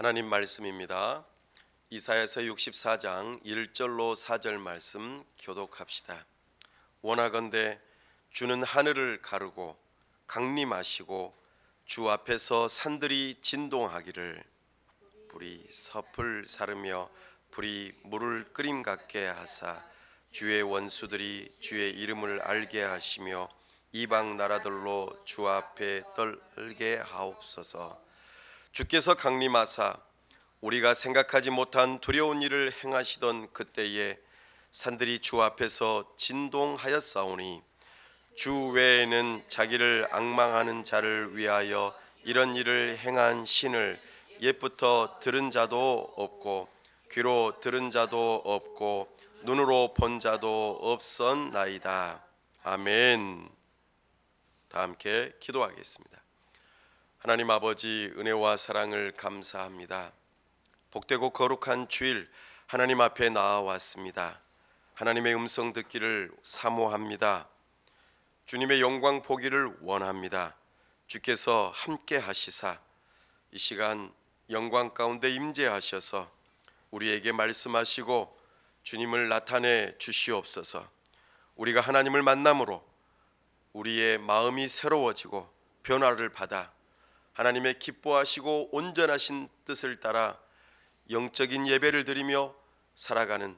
하나님 말씀입니다. 이사야서 64장 1절로 4절 말씀 교독합시다. 원하건대 주는 하늘을 가르고 강림하시고 주 앞에서 산들이 진동하기를 불이 섭을 사르며 불이 물을 끓임 같게 하사 주의 원수들이 주의 이름을 알게 하시며 이방 나라들로 주 앞에 떨게 하옵소서. 주께서 강림하사 우리가 생각하지 못한 두려운 일을 행하시던 그때에 산들이 주 앞에서 진동하였사오니 주 외에는 자기를 앙망하는 자를 위하여 이런 일을 행한 신을 옛부터 들은 자도 없고 귀로 들은 자도 없고 눈으로 본 자도 없었나이다. 아멘. 다 함께 기도하겠습니다. 하나님 아버지, 은혜와 사랑을 감사합니다. 복되고 거룩한 주일 하나님 앞에 나아왔습니다. 하나님의 음성 듣기를 사모합니다. 주님의 영광 보기를 원합니다. 주께서 함께 하시사 이 시간 영광 가운데 임재하셔서 우리에게 말씀하시고 주님을 나타내 주시옵소서. 우리가 하나님을 만남으로 우리의 마음이 새로워지고 변화를 받아 하나님의 기뻐하시고 온전하신 뜻을 따라 영적인 예배를 드리며 살아가는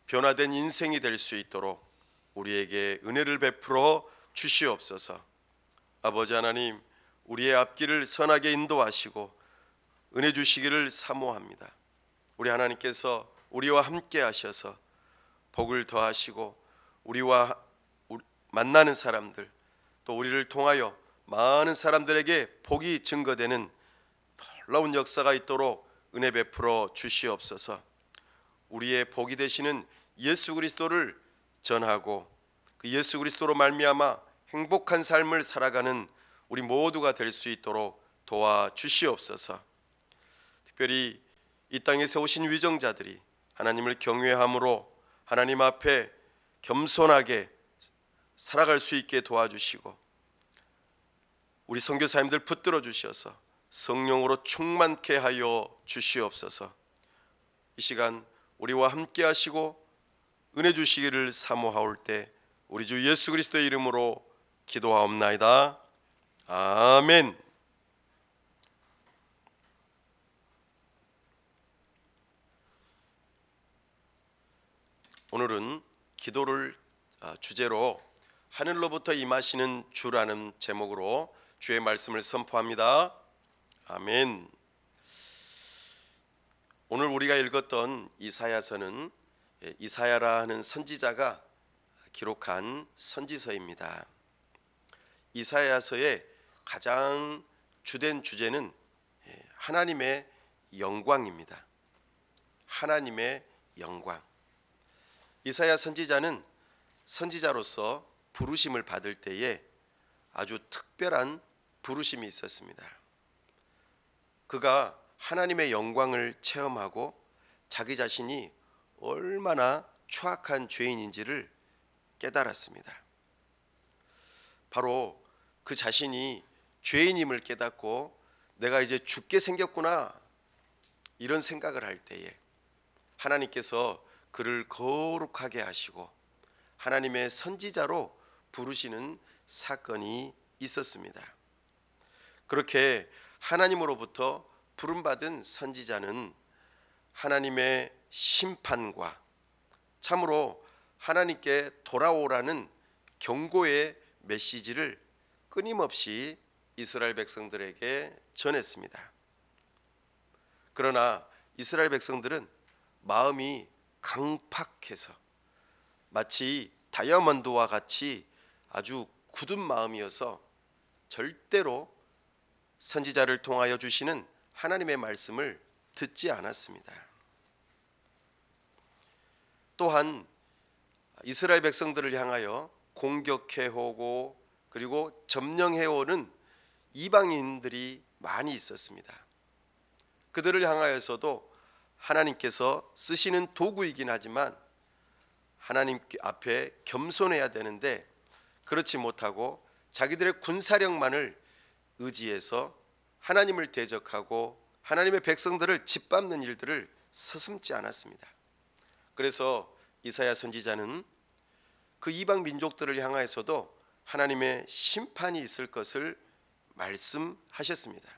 변화된 인생이 될 수 있도록 우리에게 은혜를 베풀어 주시옵소서. 아버지 하나님, 우리의 앞길을 선하게 인도하시고 은혜 주시기를 사모합니다. 우리 하나님께서 우리와 함께 하셔서 복을 더하시고 우리와 만나는 사람들, 또 우리를 통하여 많은 사람들에게 복이 증거되는 놀라운 역사가 있도록 은혜 베풀어 주시옵소서. 우리의 복이 되시는 예수 그리스도를 전하고 그 예수 그리스도로 말미암아 행복한 삶을 살아가는 우리 모두가 될 수 있도록 도와주시옵소서. 특별히 이 땅에 세우신 위정자들이 하나님을 경외함으로 하나님 앞에 겸손하게 살아갈 수 있게 도와주시고 우리 선교사님들 붙들어 주셔서 성령으로 충만케 하여 주시옵소서. 이 시간 우리와 함께 하시고 은혜 주시기를 사모하올 때 우리 주 예수 그리스도의 이름으로 기도하옵나이다. 아멘. 오늘은 기도를 주제로 하늘로부터 임하시는 주라는 제목으로 주의 말씀을 선포합니다. 아멘. 오늘 우리가 읽었던 이사야서는 이사야라 하는 선지자가 기록한 선지서입니다. 이사야서의 가장 주된 주제는 하나님의 영광입니다. 하나님의 영광. 이사야 선지자는 선지자로서 부르심을 받을 때에 아주 특별한 부르심이 있었습니다. 그가 하나님의 영광을 체험하고 자기 자신이 얼마나 추악한 죄인인지를 깨달았습니다. 바로 그 자신이 죄인임을 깨닫고 내가 이제 죽게 생겼구나 이런 생각을 할 때에 하나님께서 그를 거룩하게 하시고 하나님의 선지자로 부르시는 사건이 있었습니다. 그렇게 하나님으로부터 부름받은 선지자는 하나님의 심판과 참으로 하나님께 돌아오라는 경고의 메시지를 끊임없이 이스라엘 백성들에게 전했습니다. 그러나 이스라엘 백성들은 마음이 강팍해서 마치 다이아몬드와 같이 아주 굳은 마음이어서 절대로 선지자를 통하여 주시는 하나님의 말씀을 듣지 않았습니다. 또한 이스라엘 백성들을 향하여 공격해오고 그리고 점령해오는 이방인들이 많이 있었습니다. 그들을 향하여서도 하나님께서 쓰시는 도구이긴 하지만 하나님 앞에 겸손해야 되는데 그렇지 못하고 자기들의 군사력만을 의지해서 하나님을 대적하고 하나님의 백성들을 짓밟는 일들을 서슴지 않았습니다. 그래서 이사야 선지자는 그 이방 민족들을 향하여서도 하나님의 심판이 있을 것을 말씀하셨습니다.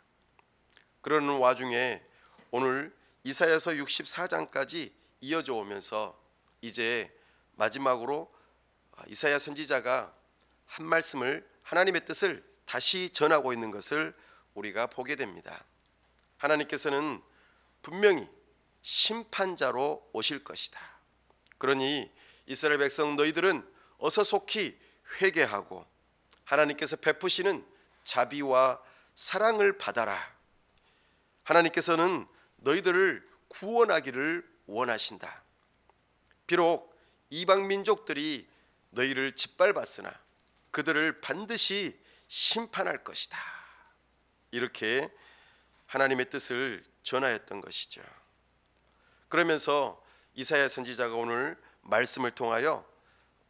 그러는 와중에 오늘 이사야서 64장까지 이어져 오면서 이제 마지막으로 이사야 선지자가 한 말씀을, 하나님의 뜻을 다시 전하고 있는 것을 우리가 보게 됩니다. 하나님께서는 분명히 심판자로 오실 것이다. 그러니 이스라엘 백성 너희들은 어서 속히 회개하고 하나님께서 베푸시는 자비와 사랑을 받아라. 하나님께서는 너희들을 구원하기를 원하신다. 비록 이방 민족들이 너희를 짓밟았으나 그들을 반드시 심판할 것이다. 이렇게 하나님의 뜻을 전하였던 것이죠. 그러면서 이사야 선지자가 오늘 말씀을 통하여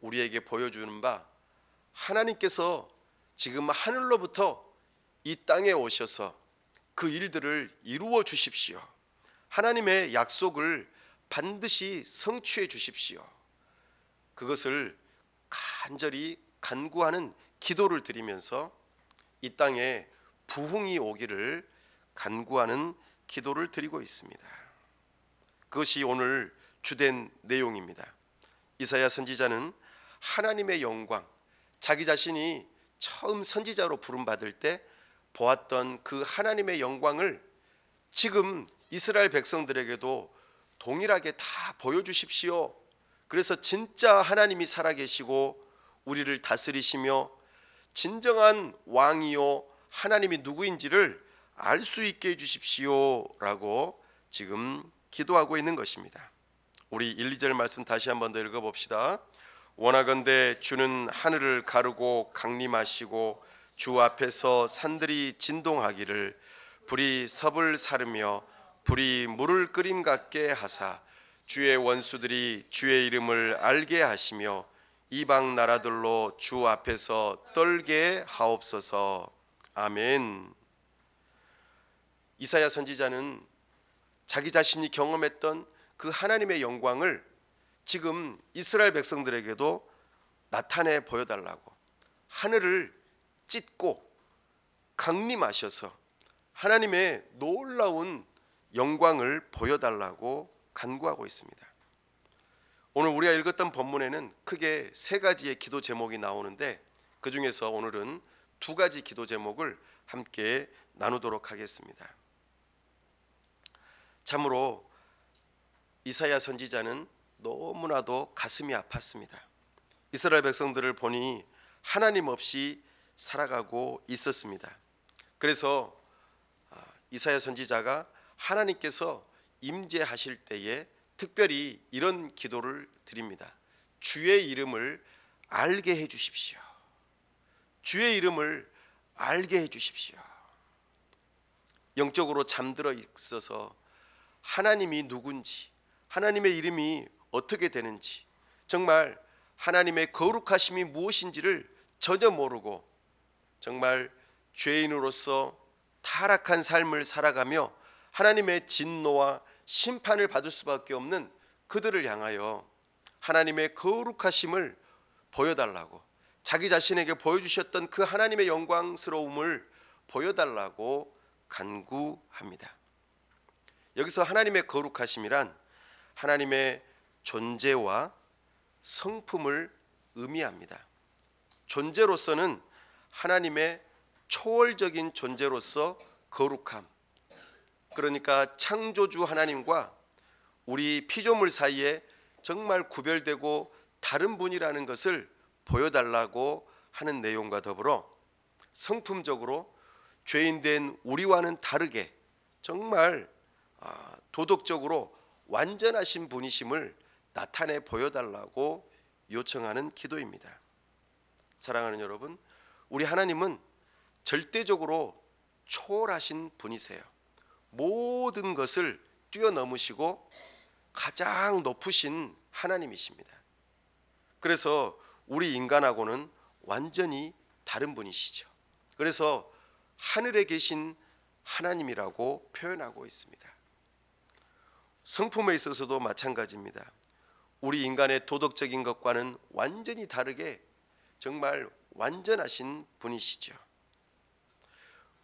우리에게 보여주는 바, 하나님께서 지금 하늘로부터 이 땅에 오셔서 그 일들을 이루어 주십시오. 하나님의 약속을 반드시 성취해 주십시오. 그것을 간절히 간구하는 기도를 드리면서 이 땅에 부흥이 오기를 간구하는 기도를 드리고 있습니다. 그것이 오늘 주된 내용입니다. 이사야 선지자는 하나님의 영광, 자기 자신이 처음 선지자로 부름받을 때 보았던 그 하나님의 영광을 지금 이스라엘 백성들에게도 동일하게 다 보여주십시오. 그래서 진짜 하나님이 살아계시고 우리를 다스리시며 진정한 왕이요 하나님이 누구인지를 알 수 있게 해주십시오라고 지금 기도하고 있는 것입니다. 우리 1, 2절 말씀 다시 한번 더 읽어봅시다. 원하건대 주는 하늘을 가르고 강림하시고 주 앞에서 산들이 진동하기를, 불이 섭을 사르며 불이 물을 끓임 같게 하사 주의 원수들이 주의 이름을 알게 하시며 이방 나라들로 주 앞에서 떨게 하옵소서. 아멘. 이사야 선지자는 자기 자신이 경험했던 그 하나님의 영광을 지금 이스라엘 백성들에게도 나타내 보여달라고, 하늘을 찢고 강림하셔서 하나님의 놀라운 영광을 보여달라고 간구하고 있습니다. 오늘 우리가 읽었던 본문에는 크게 세 가지의 기도 제목이 나오는데 그 중에서 오늘은 두 가지 기도 제목을 함께 나누도록 하겠습니다. 참으로 이사야 선지자는 너무나도 가슴이 아팠습니다. 이스라엘 백성들을 보니 하나님 없이 살아가고 있었습니다. 그래서 이사야 선지자가 하나님께서 임재하실 때에 특별히 이런 기도를 드립니다. 주의 이름을 알게 해 주십시오. 주의 이름을 알게 해 주십시오. 영적으로 잠들어 있어서 하나님이 누군지, 하나님의 이름이 어떻게 되는지, 정말 하나님의 거룩하심이 무엇인지를 전혀 모르고 정말 죄인으로서 타락한 삶을 살아가며 하나님의 진노와 심판을 받을 수밖에 없는 그들을 향하여 하나님의 거룩하심을 보여달라고, 자기 자신에게 보여주셨던 그 하나님의 영광스러움을 보여달라고 간구합니다. 여기서 하나님의 거룩하심이란 하나님의 존재와 성품을 의미합니다. 존재로서는 하나님의 초월적인 존재로서 거룩함, 그러니까 창조주 하나님과 우리 피조물 사이에 정말 구별되고 다른 분이라는 것을 보여달라고 하는 내용과 더불어 성품적으로 죄인된 우리와는 다르게 정말 도덕적으로 완전하신 분이심을 나타내 보여달라고 요청하는 기도입니다. 사랑하는 여러분, 우리 하나님은 절대적으로 초월하신 분이세요. 모든 것을 뛰어넘으시고 가장 높으신 하나님이십니다. 그래서 우리 인간하고는 완전히 다른 분이시죠. 그래서 하늘에 계신 하나님이라고 표현하고 있습니다. 성품에 있어서도 마찬가지입니다. 우리 인간의 도덕적인 것과는 완전히 다르게 정말 완전하신 분이시죠.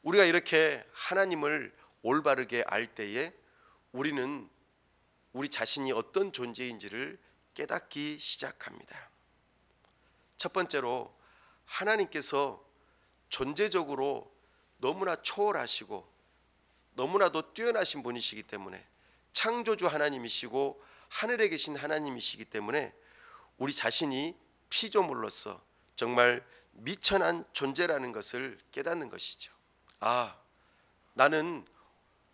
우리가 이렇게 하나님을 올바르게 알 때에 우리는 우리 자신이 어떤 존재인지를 깨닫기 시작합니다. 첫 번째로 하나님께서 존재적으로 너무나 초월하시고 너무나도 뛰어나신 분이시기 때문에, 창조주 하나님이시고 하늘에 계신 하나님이시기 때문에 우리 자신이 피조물로서 정말 미천한 존재라는 것을 깨닫는 것이죠. 아, 나는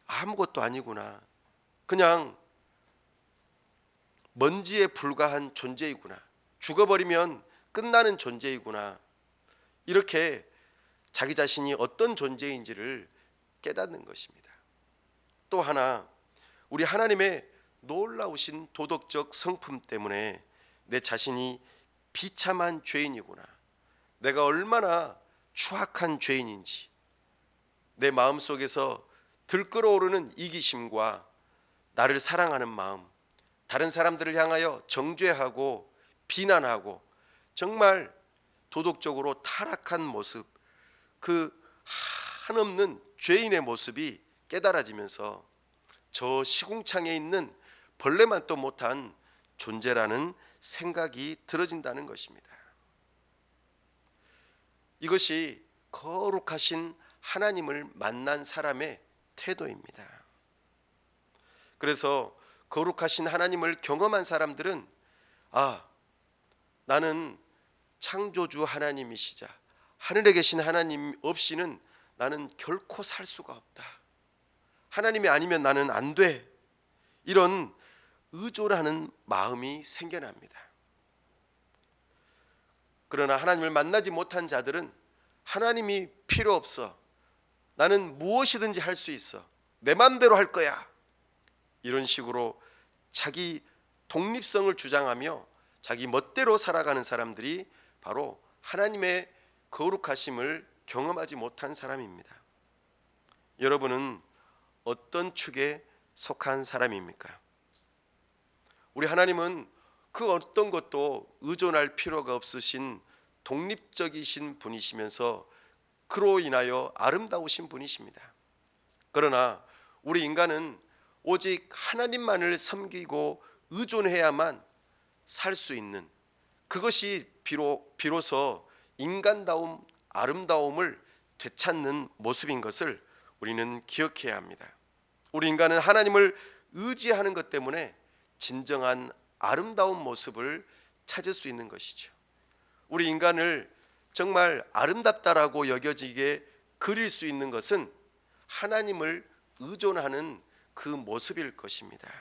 아무것도 아니구나. 그냥 먼지에 불과한 존재이구나. 죽어버리면 끝나는 존재이구나. 이렇게 자기 자신이 어떤 존재인지를 깨닫는 것입니다. 또 하나, 우리 하나님의 놀라우신 도덕적 성품 때문에 내 자신이 비참한 죄인이구나. 내가 얼마나 추악한 죄인인지, 내 마음속에서 들끓어오르는 이기심과 나를 사랑하는 마음, 다른 사람들을 향하여 정죄하고 비난하고 정말 도덕적으로 타락한 모습, 그 한없는 죄인의 모습이 깨달아지면서 저 시궁창에 있는 벌레만도 못한 존재라는 생각이 들어진다는 것입니다. 이것이 거룩하신 하나님을 만난 사람의 태도입니다. 그래서 거룩하신 하나님을 경험한 사람들은, 아, 나는 창조주 하나님이시자 하늘에 계신 하나님 없이는 나는 결코 살 수가 없다. 하나님이 아니면 나는 안 돼. 이런 의존하는 마음이 생겨납니다. 그러나 하나님을 만나지 못한 자들은 하나님이 필요 없어. 나는 무엇이든지 할 수 있어. 내 마음대로 할 거야. 이런 식으로 자기 독립성을 주장하며 자기 멋대로 살아가는 사람들이 바로 하나님의 거룩하심을 경험하지 못한 사람입니다. 여러분은 어떤 축에 속한 사람입니까? 우리 하나님은 그 어떤 것도 의존할 필요가 없으신 독립적이신 분이시면서 그로 인하여 아름다우신 분이십니다. 그러나 우리 인간은 오직 하나님만을 섬기고 의존해야만 살 수 있는, 그것이 비로소 인간다움, 아름다움을 되찾는 모습인 것을 우리는 기억해야 합니다. 우리 인간은 하나님을 의지하는 것 때문에 진정한 아름다운 모습을 찾을 수 있는 것이죠. 우리 인간을 정말 아름답다라고 여겨지게 그릴 수 있는 것은 하나님을 의존하는 그 모습일 것입니다.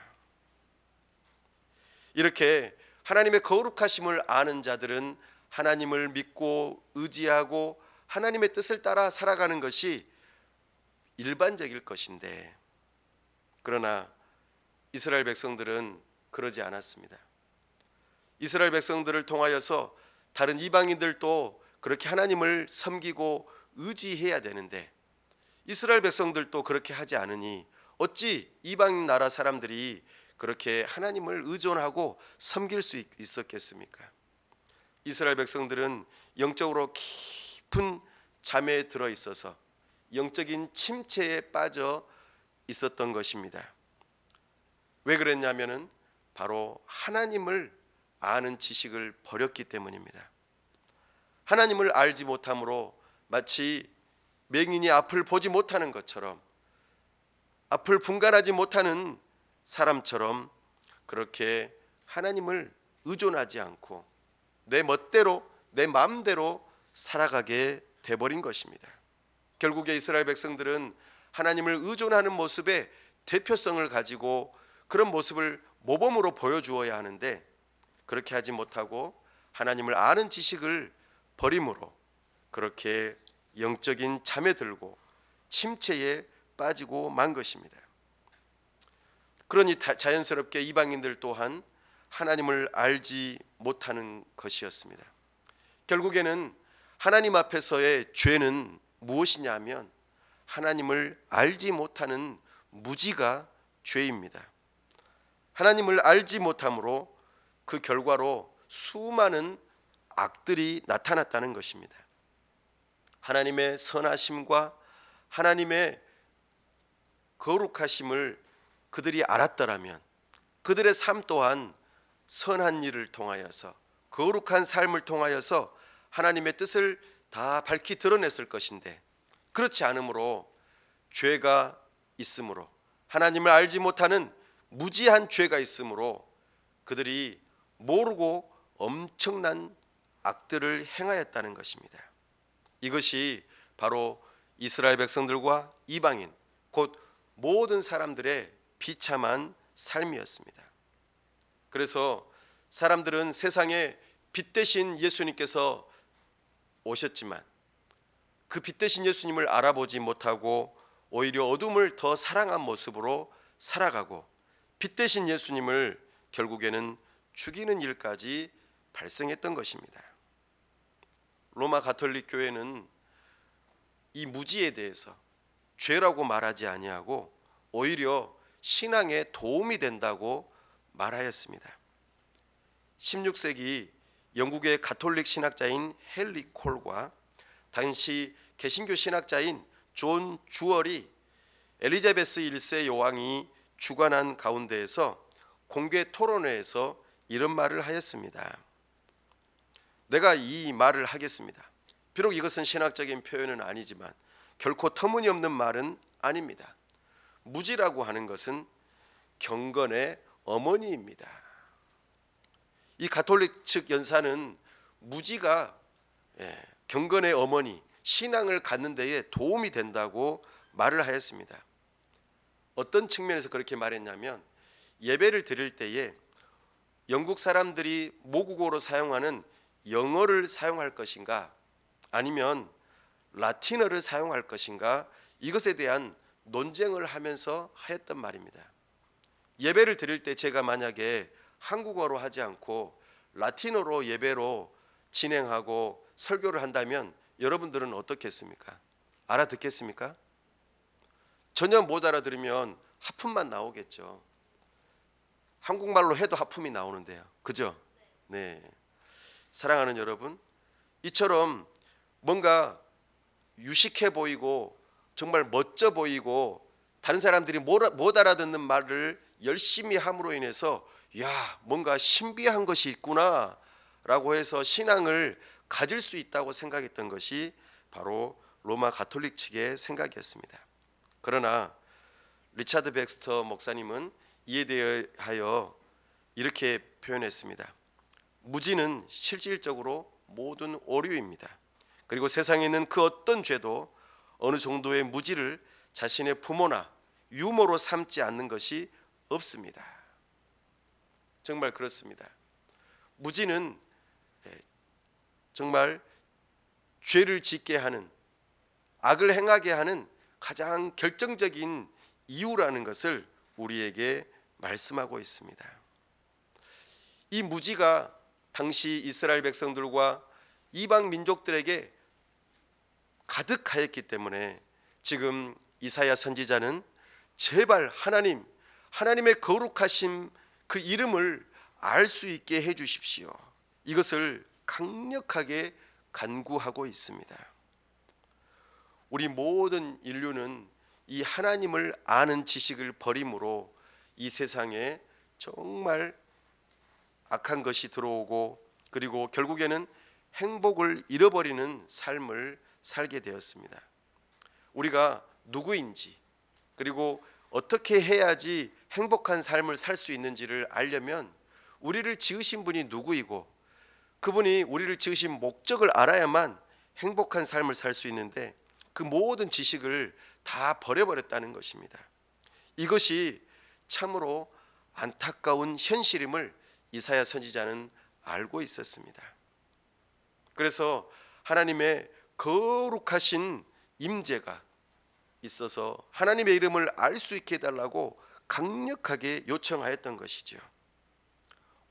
이렇게 하나님의 거룩하심을 아는 자들은 하나님을 믿고 의지하고 하나님의 뜻을 따라 살아가는 것이 일반적일 것인데, 그러나 이스라엘 백성들은 그러지 않았습니다. 이스라엘 백성들을 통하여서 다른 이방인들도 그렇게 하나님을 섬기고 의지해야 되는데 이스라엘 백성들도 그렇게 하지 않으니 어찌 이방 나라 사람들이 그렇게 하나님을 의존하고 섬길 수 있었겠습니까? 이스라엘 백성들은 영적으로 깊은 잠에 들어 있어서 영적인 침체에 빠져 있었던 것입니다. 왜 그랬냐면은 바로 하나님을 아는 지식을 버렸기 때문입니다. 하나님을 알지 못함으로 마치 맹인이 앞을 보지 못하는 것처럼, 앞을 분간하지 못하는 사람처럼 그렇게 하나님을 의존하지 않고 내 멋대로 내 마음대로 살아가게 돼버린 것입니다. 결국에 이스라엘 백성들은 하나님을 의존하는 모습의 대표성을 가지고 그런 모습을 모범으로 보여주어야 하는데 그렇게 하지 못하고 하나님을 아는 지식을 버림으로 그렇게 영적인 잠에 들고 침체에 빠지고 만 것입니다. 그러니 자연스럽게 이방인들 또한 하나님을 알지 못하는 것이었습니다. 결국에는 하나님 앞에서의 죄는 무엇이냐 하면 하나님을 알지 못하는 무지가 죄입니다. 하나님을 알지 못함으로 그 결과로 수많은 악들이 나타났다는 것입니다. 하나님의 선하심과 하나님의 거룩하심을 그들이 알았더라면 그들의 삶 또한 선한 일을 통하여서 거룩한 삶을 통하여서 하나님의 뜻을 다 밝히 드러냈을 것인데, 그렇지 않으므로 죄가 있으므로, 하나님을 알지 못하는 무지한 죄가 있으므로 그들이 모르고 엄청난 악들을 행하였다는 것입니다. 이것이 바로 이스라엘 백성들과 이방인 곧 모든 사람들의 비참한 삶이었습니다. 그래서 사람들은 세상에 빛 대신 예수님께서 오셨지만 그 빛 대신 예수님을 알아보지 못하고 오히려 어둠을 더 사랑한 모습으로 살아가고 빛 대신 예수님을 결국에는 죽이는 일까지 발생했던 것입니다. 로마 가톨릭 교회는 이 무지에 대해서 죄라고 말하지 아니하고 오히려 신앙에 도움이 된다고 말하였습니다. 16세기 영국의 가톨릭 신학자인 헨리 콜과 당시 개신교 신학자인 존 주얼이 엘리자베스 1세 여왕이 주관한 가운데에서 공개 토론회에서 이런 말을 하였습니다. 내가 이 말을 하겠습니다. 비록 이것은 신학적인 표현은 아니지만 결코 터무니없는 말은 아닙니다. 무지라고 하는 것은 경건의 어머니입니다. 이 가톨릭 측 연사는 무지가 경건의 어머니, 신앙을 갖는 데에 도움이 된다고 말을 하였습니다. 어떤 측면에서 그렇게 말했냐면, 예배를 드릴 때에 영국 사람들이 모국어로 사용하는 영어를 사용할 것인가 아니면 라틴어를 사용할 것인가, 이것에 대한 논쟁을 하면서 하였던 말입니다. 예배를 드릴 때 제가 만약에 한국어로 하지 않고 라틴어로 예배로 진행하고 설교를 한다면 여러분들은 어떻겠습니까? 알아듣겠습니까? 전혀 못 알아들으면 하품만 나오겠죠. 한국말로 해도 하품이 나오는데요. 그죠? 네. 사랑하는 여러분, 이처럼 뭔가 유식해 보이고 정말 멋져 보이고 다른 사람들이 못 알아듣는 말을 열심히 함으로 인해서 야, 뭔가 신비한 것이 있구나 라고 해서 신앙을 가질 수 있다고 생각했던 것이 바로 로마 가톨릭 측의 생각이었습니다. 그러나 리차드 백스터 목사님은 이에 대하여 이렇게 표현했습니다. 무지는 실질적으로 모든 오류입니다. 그리고 세상에 있는 그 어떤 죄도 어느 정도의 무지를 자신의 부모나 유머로 삼지 않는 것이 없습니다. 정말 그렇습니다. 무지는 정말 죄를 짓게 하는, 악을 행하게 하는 가장 결정적인 이유라는 것을 우리에게 말씀하고 있습니다. 이 무지가 당시 이스라엘 백성들과 이방 민족들에게 가득하였기 때문에 지금 이사야 선지자는 제발 하나님의 거룩하심 그 이름을 알 수 있게 해 주십시오. 이것을 강력하게 간구하고 있습니다. 우리 모든 인류는 이 하나님을 아는 지식을 버림으로 이 세상에 정말 악한 것이 들어오고 그리고 결국에는 행복을 잃어버리는 삶을 살게 되었습니다. 우리가 누구인지 그리고 어떻게 해야지 행복한 삶을 살 수 있는지를 알려면 우리를 지으신 분이 누구이고 그분이 우리를 지으신 목적을 알아야만 행복한 삶을 살 수 있는데 그 모든 지식을 다 버려버렸다는 것입니다. 이것이 참으로 안타까운 현실임을 이사야 선지자는 알고 있었습니다. 그래서 하나님의 거룩하신 임재가 있어서 하나님의 이름을 알 수 있게 해달라고 강력하게 요청하였던 것이죠.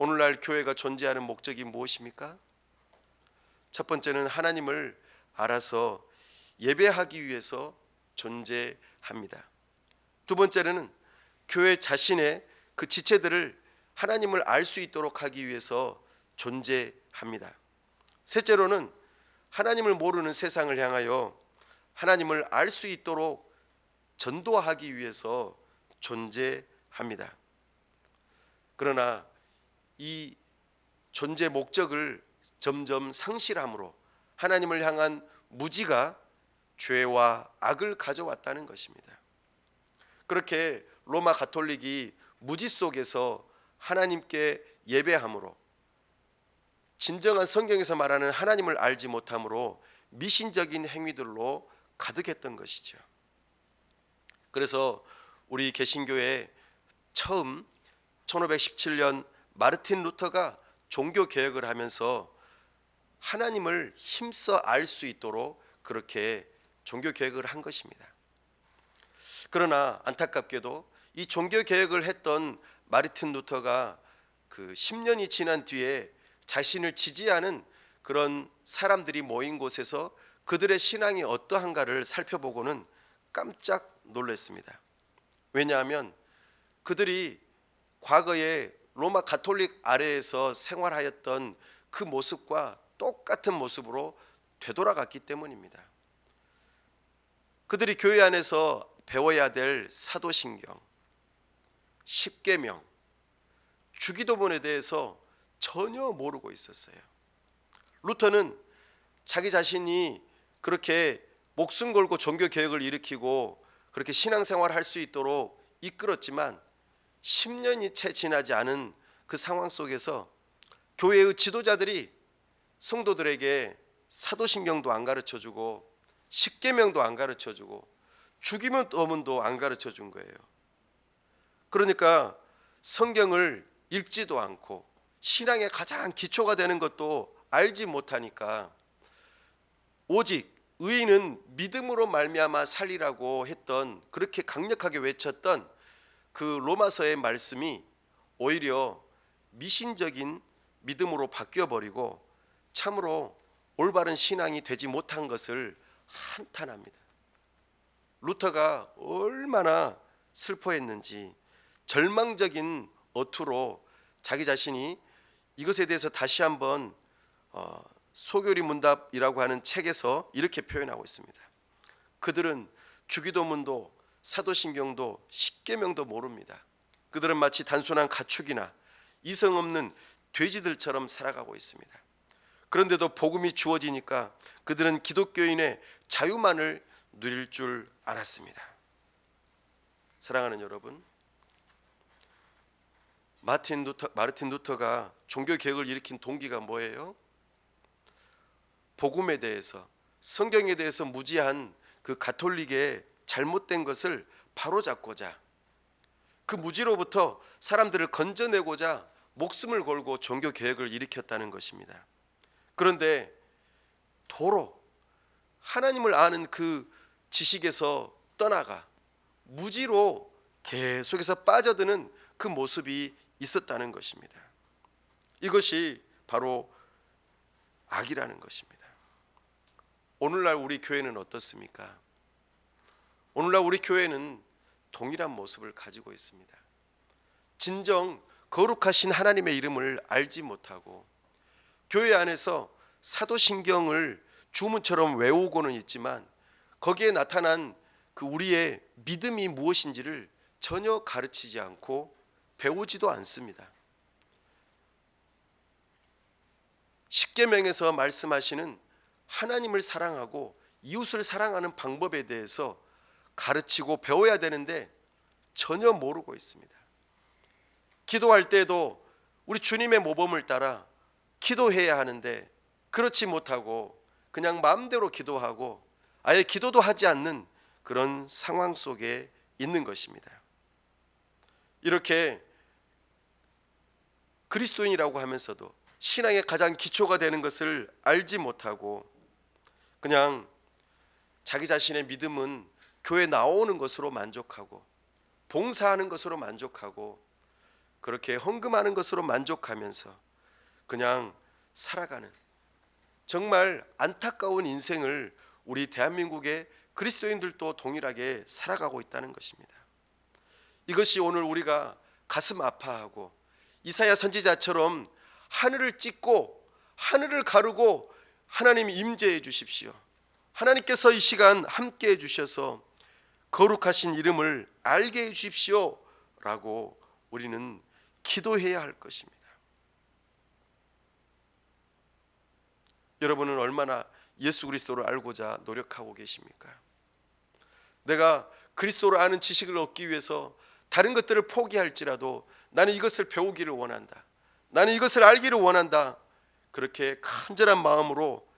오늘날 교회가 존재하는 목적이 무엇입니까? 첫 번째는 하나님을 알아서 예배하기 위해서 존재합니다. 두 번째는 교회 자신의 그 지체들을 하나님을 알 수 있도록 하기 위해서 존재합니다. 셋째로는 하나님을 모르는 세상을 향하여 하나님을 알 수 있도록 전도하기 위해서 존재합니다. 그러나 이 존재 목적을 점점 상실함으로 하나님을 향한 무지가 죄와 악을 가져왔다는 것입니다. 그렇게 로마 가톨릭이 무지 속에서 하나님께 예배함으로 진정한 성경에서 말하는 하나님을 알지 못함으로 미신적인 행위들로 가득했던 것이죠. 그래서 우리 개신교에 처음 1517년 마르틴 루터가 종교 개혁을 하면서 하나님을 힘써 알 수 있도록 그렇게 종교 개혁을 한 것입니다. 그러나 안타깝게도 이 종교 개혁을 했던 마르틴 루터가 그 10년이 지난 뒤에 자신을 지지하는 그런 사람들이 모인 곳에서 그들의 신앙이 어떠한가를 살펴보고는 깜짝 놀랐습니다. 왜냐하면 그들이 과거에 로마 가톨릭 아래에서 생활하였던 그 모습과 똑같은 모습으로 되돌아갔기 때문입니다. 그들이 교회 안에서 배워야 될 사도신경, 십계명, 주기도문에 대해서 전혀 모르고 있었어요. 루터는 자기 자신이 그렇게 목숨 걸고 종교 개혁을 일으키고 그렇게 신앙생활을 할 수 있도록 이끌었지만 10년이 채 지나지 않은 그 상황 속에서 교회의 지도자들이 성도들에게 사도신경도 안 가르쳐주고 십계명도 안 가르쳐주고 주기도문도 안 가르쳐준 거예요. 그러니까 성경을 읽지도 않고 신앙의 가장 기초가 되는 것도 알지 못하니까 오직 의인은 믿음으로 말미암아 살리라고 했던, 그렇게 강력하게 외쳤던 그 로마서의 말씀이 오히려 미신적인 믿음으로 바뀌어버리고 참으로 올바른 신앙이 되지 못한 것을 한탄합니다. 루터가 얼마나 슬퍼했는지 절망적인 어투로 자기 자신이 이것에 대해서 다시 한번 소교리 문답이라고 하는 책에서 이렇게 표현하고 있습니다. 그들은 주기도문도 사도신경도 십계명도 모릅니다. 그들은 마치 단순한 가축이나 이성 없는 돼지들처럼 살아가고 있습니다. 그런데도 복음이 주어지니까 그들은 기독교인의 자유만을 누릴 줄 알았습니다. 사랑하는 여러분, 마르틴 루터가 종교 개혁을 일으킨 동기가 뭐예요? 복음에 대해서, 성경에 대해서 무지한 그 가톨릭의 잘못된 것을 바로잡고자, 그 무지로부터 사람들을 건져내고자 목숨을 걸고 종교 개혁을 일으켰다는 것입니다. 그런데 도로 하나님을 아는 그 지식에서 떠나가 무지로 계속해서 빠져드는 그 모습이 있었다는 것입니다. 이것이 바로 악이라는 것입니다. 오늘날 우리 교회는 어떻습니까? 오늘날 우리 교회는 동일한 모습을 가지고 있습니다. 진정 거룩하신 하나님의 이름을 알지 못하고 교회 안에서 사도신경을 주문처럼 외우고는 있지만 거기에 나타난 그 우리의 믿음이 무엇인지를 전혀 가르치지 않고 배우지도 않습니다. 십계명에서 말씀하시는 하나님을 사랑하고 이웃을 사랑하는 방법에 대해서 가르치고 배워야 되는데 전혀 모르고 있습니다. 기도할 때도 우리 주님의 모범을 따라 기도해야 하는데 그렇지 못하고 그냥 마음대로 기도하고 아예 기도도 하지 않는 그런 상황 속에 있는 것입니다. 이렇게 그리스도인이라고 하면서도 신앙의 가장 기초가 되는 것을 알지 못하고 그냥 자기 자신의 믿음은 교회 나오는 것으로 만족하고 봉사하는 것으로 만족하고 그렇게 헌금하는 것으로 만족하면서 그냥 살아가는 정말 안타까운 인생을 우리 대한민국의 그리스도인들도 동일하게 살아가고 있다는 것입니다. 이것이 오늘 우리가 가슴 아파하고 이사야 선지자처럼 하늘을 찢고 하늘을 가르고 하나님 임재해 주십시오, 하나님께서 이 시간 함께 해 주셔서 거룩하신 이름을 알게 해 주십시오 라고 우리는 기도해야 할 것입니다. 여러분은 얼마나 예수 그리스도를 알고자 노력하고 계십니까? 내가 그리스도를 아는 지식을 얻기 위해서 다른 것들을 포기할지라도 나는 이것을 배우기를 원한다, 나는 이것을 알기를 원한다, 그렇게 간절한 마음으로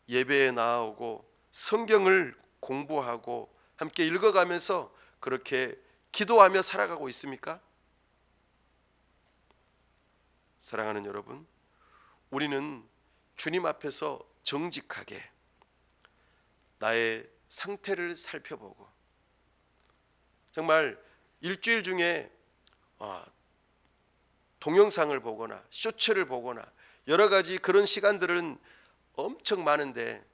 예배에 나아오고 성경을 공부하고 함께 읽어가면서 그렇게 기도하며 살아가고 있습니까? 사랑하는 여러분, 우리는 주님 앞에서 정직하게 나의 상태를 살펴보고, 정말 일주일 중에 동영상을 보거나 쇼츠를 보거나 여러 가지 그런 시간들은 엄청 많은데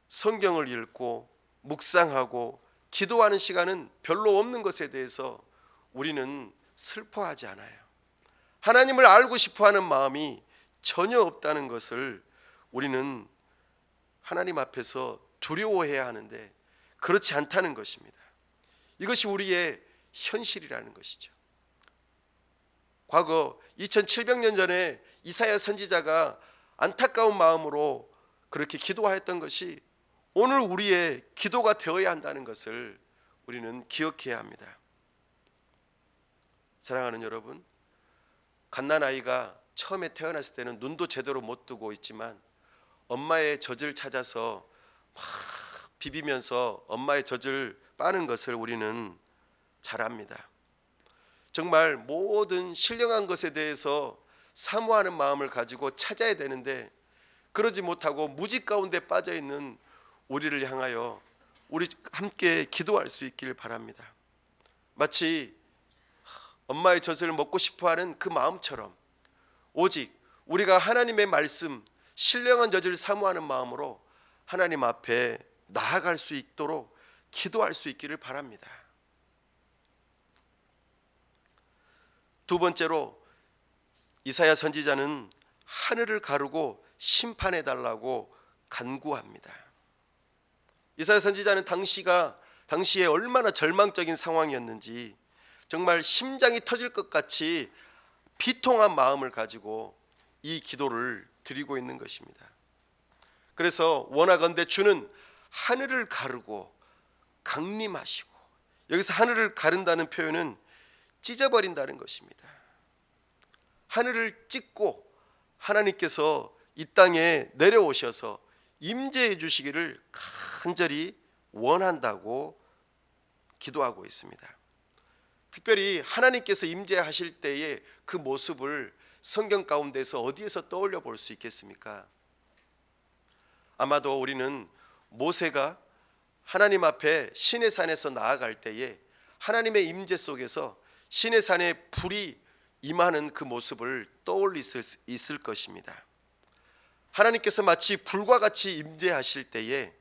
성경을 읽고 묵상하고 기도하는 시간은 별로 없는 것에 대해서 우리는 슬퍼하지 않아요. 하나님을 알고 싶어하는 마음이 전혀 없다는 것을 우리는 하나님 앞에서 두려워해야 하는데 그렇지 않다는 것입니다. 이것이 우리의 현실이라는 것이죠. 과거 2700년 전에 이사야 선지자가 안타까운 마음으로 그렇게 기도하였던 것이 오늘 우리의 기도가 되어야 한다는 것을 우리는 기억해야 합니다. 사랑하는 여러분, 갓난아이가 처음에 태어났을 때는 눈도 제대로 못 뜨고 있지만 엄마의 젖을 찾아서 막 비비면서 엄마의 젖을 빠는 것을 우리는 잘 압니다. 정말 모든 신령한 것에 대해서 사모하는 마음을 가지고 찾아야 되는데 그러지 못하고 무지 가운데 빠져 있는 우리를 향하여 우리 함께 기도할 수 있기를 바랍니다. 마치 엄마의 젖을 먹고 싶어하는 그 마음처럼 오직 우리가 하나님의 말씀, 신령한 젖을 사모하는 마음으로 하나님 앞에 나아갈 수 있도록 기도할 수 있기를 바랍니다. 두 번째로 이사야 선지자는 하늘을 가르고 심판해 달라고 간구합니다. 이사야 선지자는 당시에 얼마나 절망적인 상황이었는지 정말 심장이 터질 것 같이 비통한 마음을 가지고 이 기도를 드리고 있는 것입니다. 그래서 원하건대 주는 하늘을 가르고 강림하시고, 여기서 하늘을 가른다는 표현은 찢어버린다는 것입니다. 하늘을 찢고 하나님께서 이 땅에 내려오셔서 임재해 주시기를 간절히 원한다고 기도하고 있습니다. 특별히 하나님께서 임재하실 때의 그 모습을 성경 가운데서 어디에서 떠올려 볼 수 있겠습니까? 아마도 우리는 모세가 하나님 앞에 시내산에서 나아갈 때에 하나님의 임재 속에서 시내산에 불이 임하는 그 모습을 떠올릴 수 있을 것입니다. 하나님께서 마치 불과 같이 임재하실 때에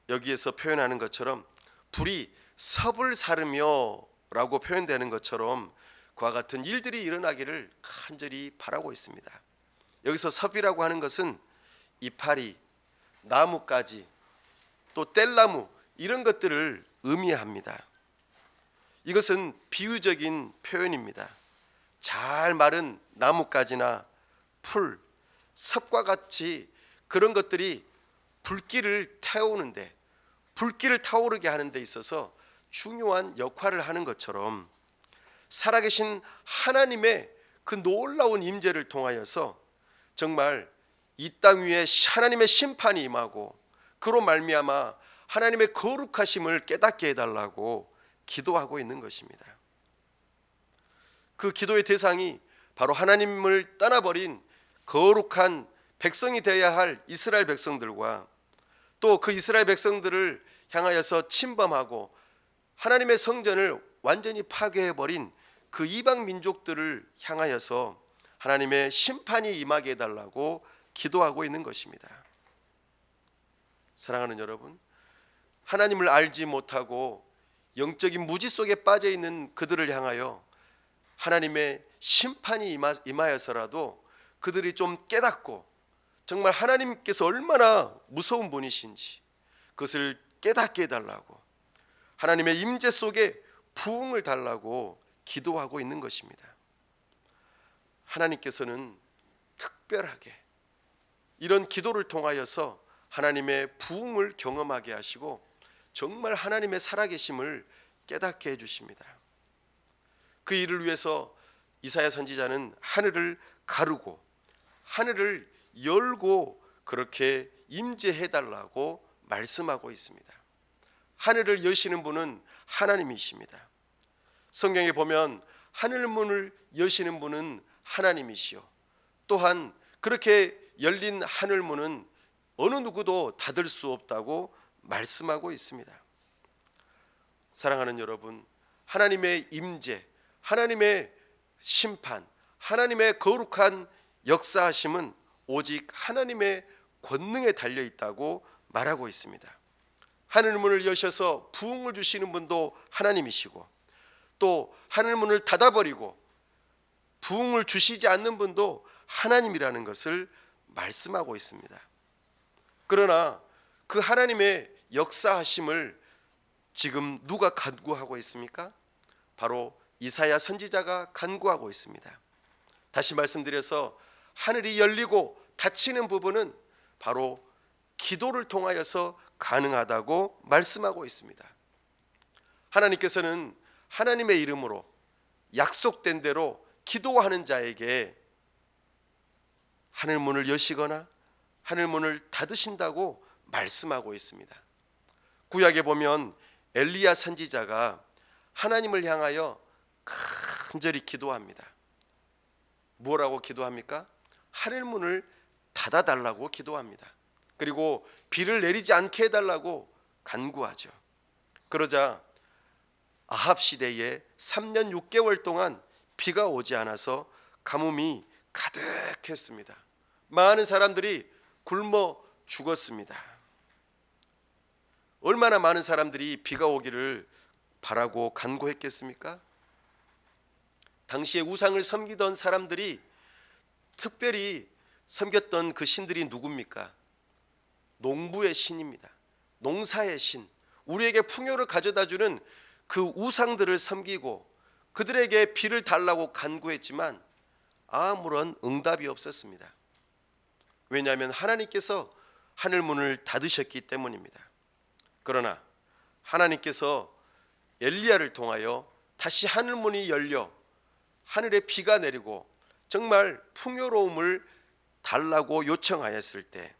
여기에서 표현하는 것처럼 불이 섭을 사르며 라고 표현되는 것처럼 그와 같은 일들이 일어나기를 간절히 바라고 있습니다. 여기서 섭이라고 하는 것은 이파리, 나무가지, 또 뗄나무 이런 것들을 의미합니다. 이것은 비유적인 표현입니다. 잘 마른 나무가지나 풀, 섭과 같이 그런 것들이 불길을 태우는데, 불길을 타오르게 하는 데 있어서 중요한 역할을 하는 것처럼 살아계신 하나님의 그 놀라운 임재를 통하여서 정말 이 땅 위에 하나님의 심판이 임하고 그로 말미암아 하나님의 거룩하심을 깨닫게 해달라고 기도하고 있는 것입니다. 그 기도의 대상이 바로 하나님을 떠나버린 거룩한 백성이 되어야 할 이스라엘 백성들과 또 그 이스라엘 백성들을 향하여서 침범하고 하나님의 성전을 완전히 파괴해버린 그 이방 민족들을 향하여서 하나님의 심판이 임하게 해달라고 기도하고 있는 것입니다. 사랑하는 여러분, 하나님을 알지 못하고 영적인 무지 속에 빠져 있는 그들을 향하여 하나님의 심판이 임하여서라도 그들이 좀 깨닫고 정말 하나님께서 얼마나 무서운 분이신지 그것을 깨닫게 해달라고, 하나님의 임재 속에 부흥을 달라고 기도하고 있는 것입니다. 하나님께서는 특별하게 이런 기도를 통하여서 하나님의 부흥을 경험하게 하시고 정말 하나님의 살아계심을 깨닫게 해주십니다. 그 일을 위해서 이사야 선지자는 하늘을 가르고 하늘을 열고 그렇게 임재해달라고 말씀하고 있습니다. 하늘을 여시는 분은 하나님이십니다. 성경에 보면 하늘 문을 여시는 분은 하나님이시요, 또한 그렇게 열린 하늘 문은 어느 누구도 닫을 수 없다고 말씀하고 있습니다. 사랑하는 여러분, 하나님의 임재, 하나님의 심판, 하나님의 거룩한 역사하심은 오직 하나님의 권능에 달려 있다고 말하고 있습니다. 하늘문을 여셔서 부흥을 주시는 분도 하나님이시고 또 하늘문을 닫아버리고 부흥을 주시지 않는 분도 하나님이라는 것을 말씀하고 있습니다. 그러나 그 하나님의 역사하심을 지금 누가 간구하고 있습니까? 바로 이사야 선지자가 간구하고 있습니다. 다시 말씀드려서 하늘이 열리고 닫히는 부분은 바로 기도를 통하여서 가능하다고 말씀하고 있습니다. 하나님께서는 하나님의 이름으로 약속된 대로 기도하는 자에게 하늘문을 여시거나 하늘문을 닫으신다고 말씀하고 있습니다. 구약에 보면 엘리야 선지자가 하나님을 향하여 간절히 기도합니다. 뭐라고 기도합니까? 하늘문을 닫아달라고 기도합니다. 그리고 비를 내리지 않게 해달라고 간구하죠. 그러자 아합 시대에 3년 6개월 동안 비가 오지 않아서 가뭄이 가득했습니다. 많은 사람들이 굶어 죽었습니다. 얼마나 많은 사람들이 비가 오기를 바라고 간구했겠습니까? 당시에 우상을 섬기던 사람들이 특별히 섬겼던 그 신들이 누굽니까? 농부의 신입니다. 농사의 신, 우리에게 풍요를 가져다주는 그 우상들을 섬기고 그들에게 비를 달라고 간구했지만 아무런 응답이 없었습니다. 왜냐하면 하나님께서 하늘문을 닫으셨기 때문입니다. 그러나 하나님께서 엘리야를 통하여 다시 하늘문이 열려 하늘에 비가 내리고 정말 풍요로움을 달라고 요청하였을 때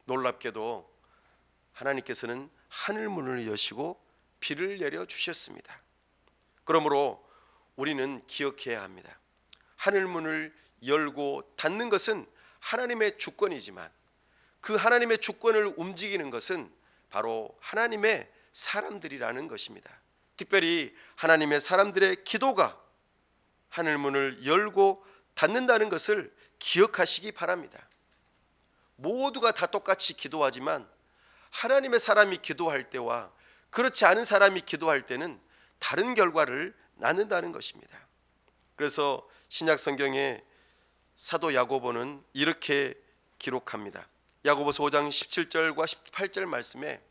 놀랍게도 하나님께서는 하늘문을 여시고 비를 내려 주셨습니다. 그러므로 우리는 기억해야 합니다. 하늘문을 열고 닫는 것은 하나님의 주권이지만 그 하나님의 주권을 움직이는 것은 바로 하나님의 사람들이라는 것입니다. 특별히 하나님의 사람들의 기도가 하늘문을 열고 닫는다는 것을 기억하시기 바랍니다. 모두가 다 똑같이 기도하지만 하나님의 사람이 기도할 때와 그렇지 않은 사람이 기도할 때는 다른 결과를 낳는다는 것입니다. 그래서 신약 성경에 사도 야고보는 이렇게 기록합니다. 야고보서 5장 17절과 18절 말씀에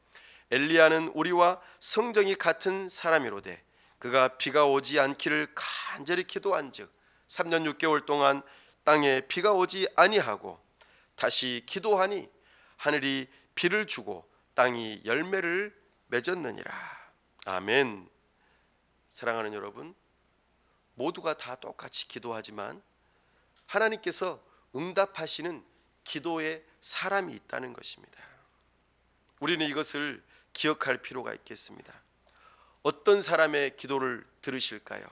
엘리야는 우리와 성정이 같은 사람이로되 그가 비가 오지 않기를 간절히 기도한즉 3년 6개월 동안 땅에 비가 오지 아니하고 다시 기도하니 하늘이 비를 주고 땅이 열매를 맺었느니라. 아멘. 사랑하는 여러분, 모두가 다 똑같이 기도하지만 하나님께서 응답하시는 기도의 사람이 있다는 것입니다. 우리는 이것을 기억할 필요가 있겠습니다. 어떤 사람의 기도를 들으실까요?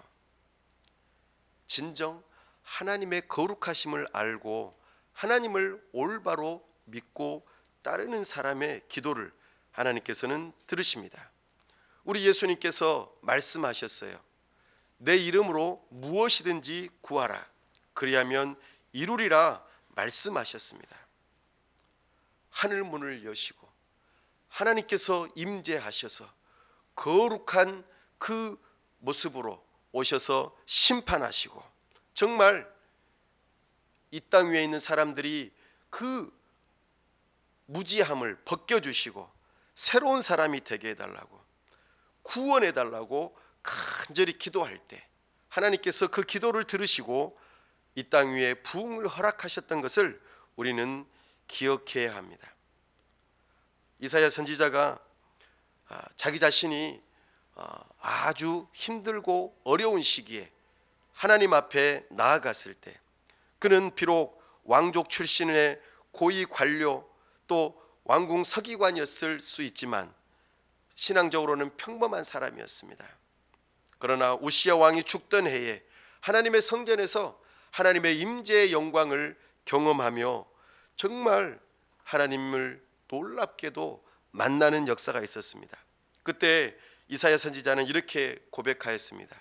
진정 하나님의 거룩하심을 알고 하나님을 올바로 믿고 따르는 사람의 기도를 하나님께서는 들으십니다. 우리 예수님께서 말씀하셨어요. 내 이름으로 무엇이든지 구하라. 그리하면 이루리라 말씀하셨습니다. 하늘 문을 여시고 하나님께서 임재하셔서 거룩한 그 모습으로 오셔서 심판하시고 정말 이 땅 위에 있는 사람들이 그 무지함을 벗겨주시고 새로운 사람이 되게 해달라고 구원해달라고 간절히 기도할 때 하나님께서 그 기도를 들으시고 이 땅 위에 부흥을 허락하셨던 것을 우리는 기억해야 합니다. 이사야 선지자가 자기 자신이 아주 힘들고 어려운 시기에 하나님 앞에 나아갔을 때 그는 비록 왕족 출신의 고위 관료 또 왕궁 서기관이었을 수 있지만 신앙적으로는 평범한 사람이었습니다. 그러나 우시야 왕이 죽던 해에 하나님의 성전에서 하나님의 임재의 영광을 경험하며 정말 하나님을 놀랍게도 만나는 역사가 있었습니다. 그때 이사야 선지자는 이렇게 고백하였습니다.